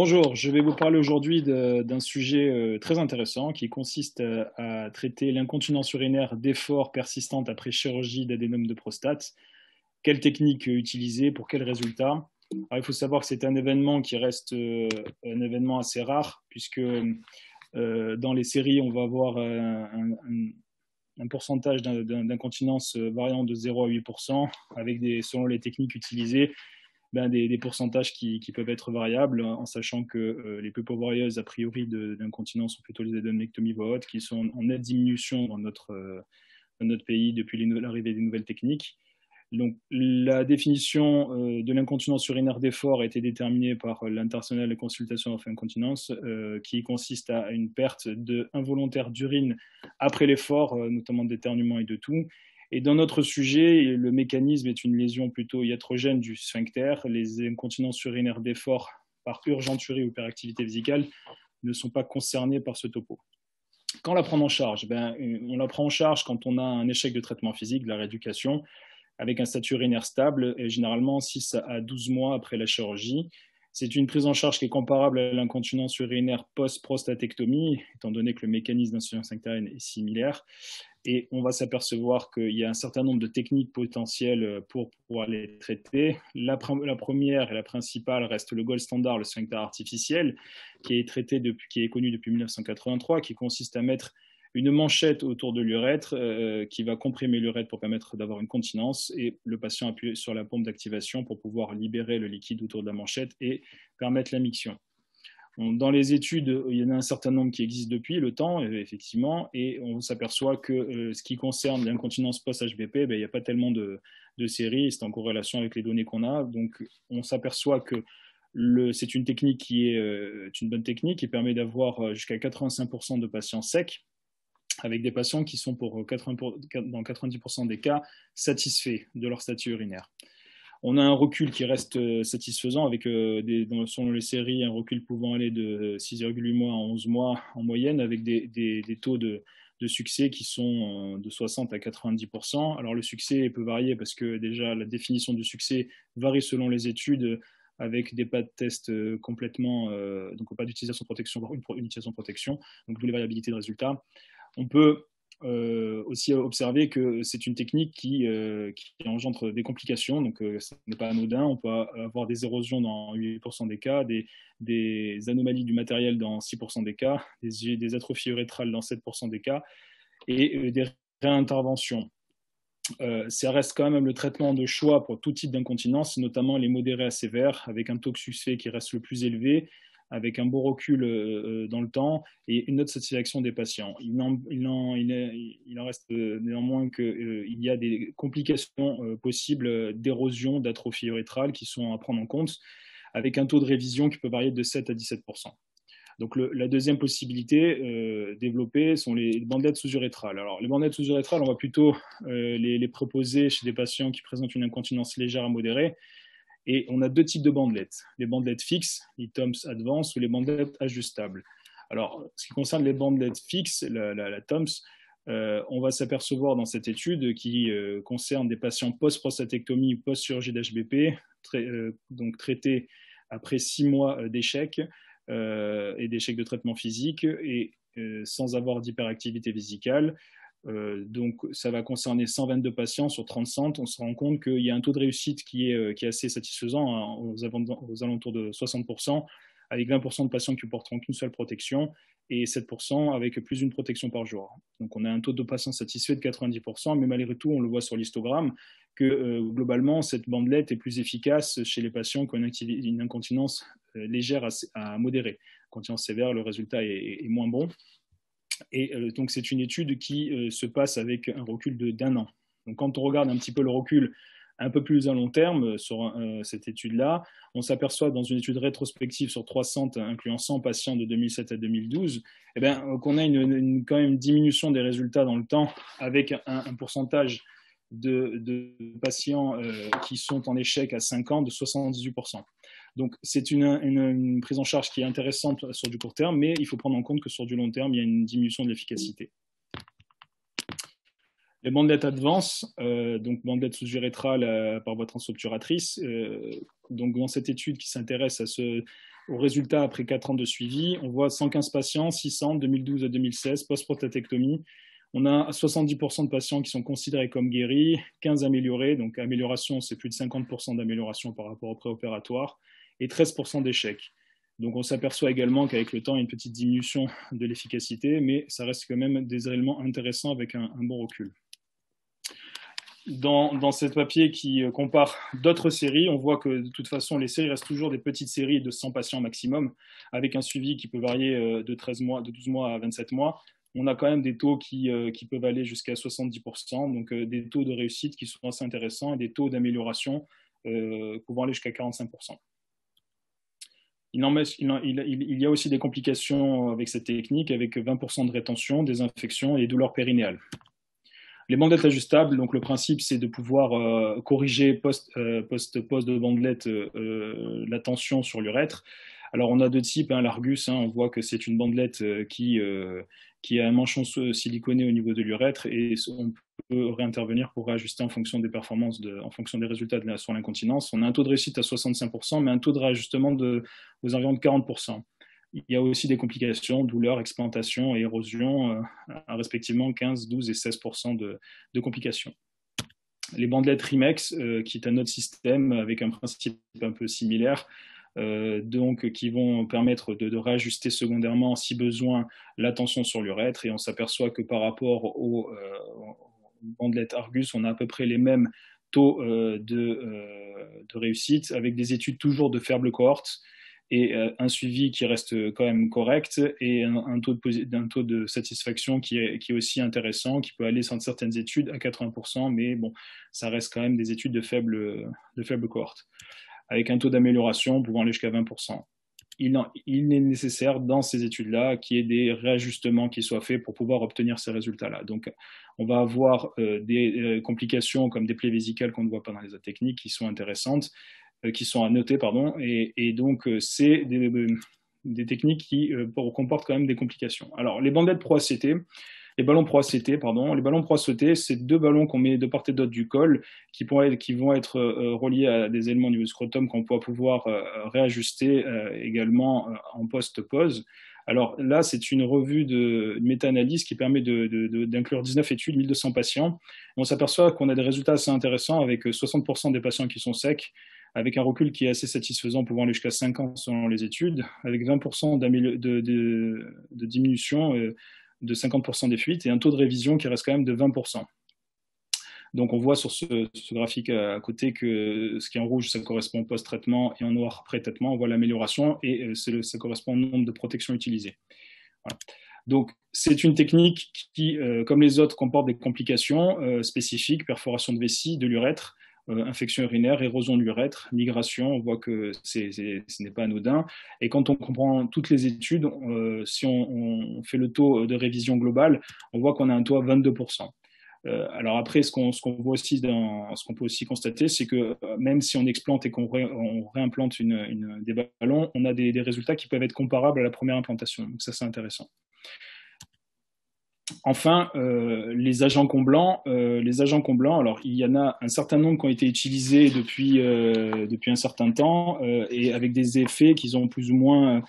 Bonjour, je vais vous parler aujourd'hui d'un sujet très intéressant qui consiste à traiter l'incontinence urinaire d'effort persistante après chirurgie d'adénome de prostate. Quelle technique utiliser, pour quels résultats? Alors, il faut savoir que c'est un événement qui reste un événement assez rare puisque dans les séries, on va avoir un pourcentage d'incontinence variant de 0 à 8% avec selon les techniques utilisées des pourcentages qui peuvent être variables, en sachant que les peu pourvoyeuses, a priori, d'incontinence sont plutôt les adénectomies voix haute, qui sont en nette diminution dans notre pays depuis l'arrivée des nouvelles techniques. Donc, la définition de l'incontinence urinaire d'effort a été déterminée par l'International Consultation of Incontinence, qui consiste à une perte involontaire d'urine après l'effort, notamment d'éternuement et de toux. Et dans notre sujet, le mécanisme est une lésion plutôt iatrogène du sphincter. Les incontinences urinaires d'effort par urgenturie ou hyperactivité vésicale ne sont pas concernées par ce topo. Quand la prendre en charge? On la prend en charge quand on a un échec de traitement physique, de la rééducation, avec un statut urinaire stable, et généralement 6 à 12 mois après la chirurgie. C'est une prise en charge qui est comparable à l'incontinence urinaire post-prostatectomie, étant donné que le mécanisme d'insuffisance sphinctérienne est similaire. Et on va s'apercevoir qu'il y a un certain nombre de techniques potentielles pour pouvoir les traiter. La première et la principale reste le gold standard, le sphincter artificiel, qui est connu depuis 1983, qui consiste à mettre une manchette autour de l'urètre qui va comprimer l'urètre pour permettre d'avoir une continence, et le patient appuie sur la pompe d'activation pour pouvoir libérer le liquide autour de la manchette et permettre la miction. Dans les études, il y en a un certain nombre qui existent depuis le temps, effectivement, et on s'aperçoit que ce qui concerne l'incontinence post-HBP, il n'y a pas tellement de séries, c'est en corrélation avec les données qu'on a. Donc, on s'aperçoit que c'est une technique qui est une bonne technique, qui permet d'avoir jusqu'à 85% de patients secs, avec des patients qui sont dans 90% des cas satisfaits de leur statut urinaire. On a un recul qui reste satisfaisant avec, selon les séries, un recul pouvant aller de 6,8 mois à 11 mois en moyenne, avec des taux de succès qui sont de 60 à 90%. Alors le succès peut varier parce que déjà la définition du succès varie selon les études, avec des pas de test complètement, donc pas d'utilisation de protection, voire une utilisation de protection, donc d'où les variabilités de résultats. On peut aussi observer que c'est une technique qui engendre des complications, donc ce n'est pas anodin. On peut avoir des érosions dans 8% des cas, des anomalies du matériel dans 6% des cas, des atrophies urétrales dans 7% des cas, et des réinterventions. Ça reste quand même le traitement de choix pour tout type d'incontinence, notamment les modérés à sévères, avec un taux de succès qui reste le plus élevé, avec un bon recul dans le temps et une note de satisfaction des patients. Il en reste néanmoins qu'il y a des complications possibles d'érosion, d'atrophie urétrale qui sont à prendre en compte, avec un taux de révision qui peut varier de 7 à 17%. Donc la deuxième possibilité développée sont les bandelettes sous-urétrales. Alors les bandelettes sous-urétrales, on va plutôt les proposer chez des patients qui présentent une incontinence légère à modérée. Et on a deux types de bandelettes, les bandelettes fixes, les TOMS Advance, ou les bandelettes ajustables. Alors, ce qui concerne les bandelettes fixes, la TOMS, on va s'apercevoir dans cette étude qui concerne des patients post-prostatectomie ou post-chirurgie d'HBP, donc traités après 6 mois d'échec et d'échec de traitement physique, et sans avoir d'hyperactivité vésicale. Donc, ça va concerner 122 patients sur 30 centres. On se rend compte qu'il y a un taux de réussite qui est assez satisfaisant, hein, aux alentours de 60%, avec 20% de patients qui ne porteront qu'une seule protection et 7% avec plus d'une protection par jour. Donc, on a un taux de patients satisfaits de 90%, mais malgré tout, on le voit sur l'histogramme, que globalement, cette bandelette est plus efficace chez les patients qui ont une incontinence légère à modérée. Incontinence sévère, le résultat est moins bon. Et donc, c'est une étude qui se passe avec un recul d'un an. Donc, quand on regarde un petit peu le recul un peu plus à long terme sur cette étude-là, on s'aperçoit dans une étude rétrospective sur 3 centres, incluant 100 patients de 2007 à 2012, qu'on a quand même une diminution des résultats dans le temps, avec un pourcentage de patients qui sont en échec à 5 ans de 78%. Donc, c'est une prise en charge qui est intéressante sur du court terme, mais il faut prendre en compte que sur du long terme, il y a une diminution de l'efficacité. Les bandelettes Advance, donc bandelettes sous-urétrales par voie transobturatrice, donc dans cette étude qui s'intéresse à Au résultat, après 4 ans de suivi, on voit 115 patients, 600, 2012 à 2016, post-prostatectomie. On a 70% de patients qui sont considérés comme guéris, 15 améliorés, donc amélioration, c'est plus de 50% d'amélioration par rapport au préopératoire, et 13% d'échecs. Donc on s'aperçoit également qu'avec le temps, il y a une petite diminution de l'efficacité, mais ça reste quand même des éléments intéressants avec un bon recul. Dans ce papier qui compare d'autres séries, on voit que de toute façon, les séries restent toujours des petites séries de 100 patients maximum, avec un suivi qui peut varier de 12 mois à 27 mois. On a quand même des taux qui peuvent aller jusqu'à 70%, donc des taux de réussite qui sont assez intéressants et des taux d'amélioration pouvant aller jusqu'à 45%. Il y a aussi des complications avec cette technique, avec 20% de rétention, des infections et des douleurs périnéales. Les bandelettes ajustables, donc le principe c'est de pouvoir corriger post de bandelette la tension sur l'urètre. Alors on a deux types, l'Argus, on voit que c'est une bandelette qui a un manchon siliconé au niveau de l'urètre et on peut réintervenir pour réajuster en fonction des performances, en fonction des résultats sur l'incontinence. On a un taux de réussite à 65%, mais un taux de réajustement aux environs de 40%. Il y a aussi des complications, douleurs, explantation et érosion, à respectivement 15, 12 et 16% de complications. Les bandelettes Rimex, qui est un autre système avec un principe un peu similaire, donc qui vont permettre de réajuster secondairement, si besoin, la tension sur l'urètre. Et on s'aperçoit que par rapport aux bandelettes Argus, on a à peu près les mêmes taux de réussite, avec des études toujours de faible cohorte et un suivi qui reste quand même correct et un taux de satisfaction qui est aussi intéressant, qui peut aller sans certaines études à 80%, mais bon, ça reste quand même des études de faible cohorte, avec un taux d'amélioration pouvant aller jusqu'à 20%. Il est nécessaire dans ces études-là qu'il y ait des réajustements qui soient faits pour pouvoir obtenir ces résultats-là. Donc, on va avoir des complications comme des plaies vésicales qu'on ne voit pas dans les autres techniques qui sont intéressantes, qui sont à noter, pardon, et donc c'est des techniques qui comportent quand même des complications. Alors, les bandelettes Pro-ACT, les ballons Pro-ACT, pardon, les ballons Pro-ACT, c'est deux ballons qu'on met de part et d'autre du col qui vont être reliés à des éléments au niveau du scrotum qu'on va pouvoir réajuster également en post-pause. Alors là, c'est une revue de méta-analyse qui permet d'inclure 19 études, 1200 patients. On s'aperçoit qu'on a des résultats assez intéressants avec 60% des patients qui sont secs, avec un recul qui est assez satisfaisant, pouvant aller jusqu'à 5 ans selon les études, avec 20% de diminution de 50% des fuites et un taux de révision qui reste quand même de 20%. Donc on voit sur ce graphique à côté que ce qui est en rouge, ça correspond au post-traitement, et en noir, pré-traitement, on voit l'amélioration, et ça correspond au nombre de protections utilisées. Voilà. Donc c'est une technique qui, comme les autres, comporte des complications spécifiques, perforation de vessie, de l'urètre, infection urinaire, érosion de l'urètre, migration, on voit que ce n'est pas anodin. Et quand on comprend toutes les études, si on fait le taux de révision globale, on voit qu'on a un taux à 22%. Alors après, ce qu'on peut aussi constater, c'est que même si on explante et qu'on réimplante des ballons, on a des résultats qui peuvent être comparables à la première implantation. Donc ça, c'est intéressant. Enfin, les agents comblants. Alors il y en a un certain nombre qui ont été utilisés depuis un certain temps et avec des effets qui ont plus ou moins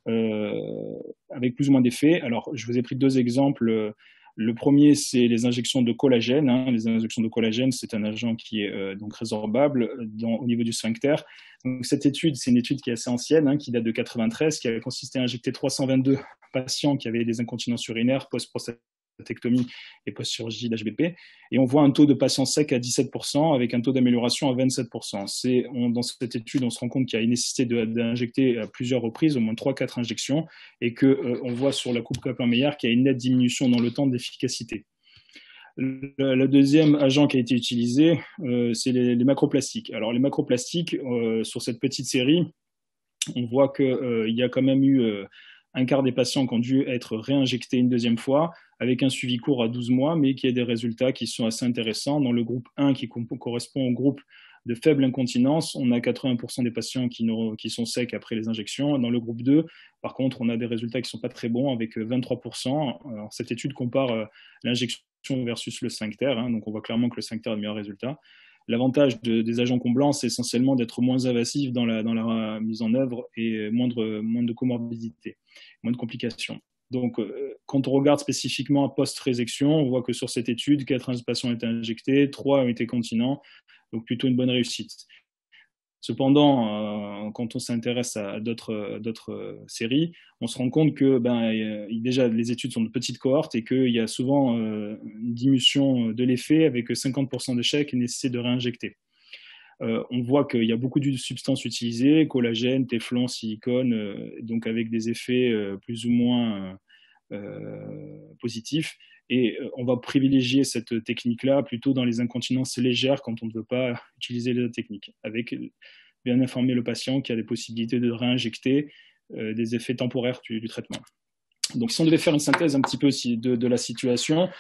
d'effets. Alors, je vous ai pris deux exemples. Le premier, c'est les injections de collagène. Les injections de collagène, c'est un agent qui est donc résorbable au niveau du sphincter. Donc, cette étude, c'est une étude qui est assez ancienne, qui date de 93, qui a consisté à injecter 322 patients qui avaient des incontinences urinaires post-prostatectomie et post-chirurgie d'HBP. Et on voit un taux de patients secs à 17% avec un taux d'amélioration à 27%. Dans cette étude, on se rend compte qu'il y a une nécessité d'injecter à plusieurs reprises, au moins 3-4 injections, et qu'on voit sur la courbe Kaplan-Meier qu'il y a une nette diminution dans le temps d'efficacité. Le deuxième agent qui a été utilisé, c'est les macroplastiques. Alors les macroplastiques, sur cette petite série, on voit qu'il y a quand même eu un quart des patients qui ont dû être réinjectés une deuxième fois, avec un suivi court à 12 mois, mais qui a des résultats qui sont assez intéressants. Dans le groupe 1, qui correspond au groupe de faible incontinence, on a 80% des patients qui sont secs après les injections. Dans le groupe 2, par contre, on a des résultats qui ne sont pas très bons, avec 23%. Alors, cette étude compare l'injection versus le sphincter, donc on voit clairement que le sphincter a de meilleurs résultats. L'avantage des agents comblants, c'est essentiellement d'être moins invasif dans la mise en œuvre et moins de comorbidité, moins de complications. Donc, quand on regarde spécifiquement post-résection, on voit que sur cette étude, 15 patients ont été injectés, 3 ont été continents, donc plutôt une bonne réussite. Cependant, quand on s'intéresse à d'autres séries, on se rend compte que déjà les études sont de petites cohortes et qu'il y a souvent une diminution de l'effet avec 50% d'échecs et nécessité de réinjecter. On voit qu'il y a beaucoup de substances utilisées, collagène, téflon, silicone, donc avec des effets plus ou moins positifs. Et on va privilégier cette technique-là plutôt dans les incontinences légères quand on ne veut pas utiliser la technique, avec bien informer le patient qu'il y a des possibilités de réinjecter des effets temporaires du traitement. Donc, si on devait faire une synthèse un petit peu de la situation,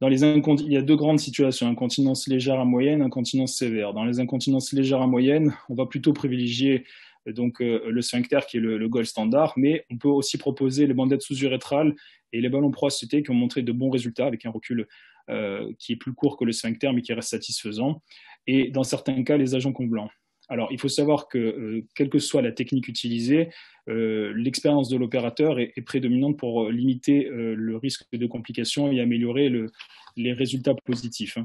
il y a 2 grandes situations, incontinence légère à moyenne, incontinence sévère. Dans les incontinences légères à moyenne, on va plutôt privilégier le sphincter qui est le gold standard, mais on peut aussi proposer les bandelettes sous-urétrales et les ballons pro-ACT qui ont montré de bons résultats avec un recul qui est plus court que le sphincter mais qui reste satisfaisant. Et dans certains cas, les agents comblants. Alors, il faut savoir que, quelle que soit la technique utilisée, l'expérience de l'opérateur est prédominante pour limiter le risque de complications et améliorer les résultats positifs.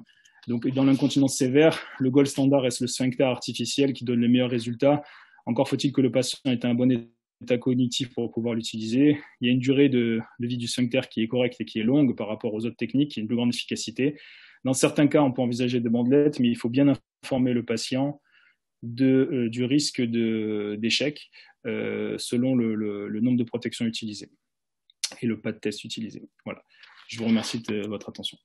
Donc, dans l'incontinence sévère, le gold standard reste le sphincter artificiel qui donne les meilleurs résultats. Encore faut-il que le patient ait un bon état cognitif pour pouvoir l'utiliser. Il y a une durée de vie du sphincter qui est correcte et qui est longue par rapport aux autres techniques, qui a une plus grande efficacité. Dans certains cas, on peut envisager des bandelettes, mais il faut bien informer le patient du risque d'échec selon le nombre de protections utilisées et le pas de test utilisé. Voilà. Je vous remercie de votre attention.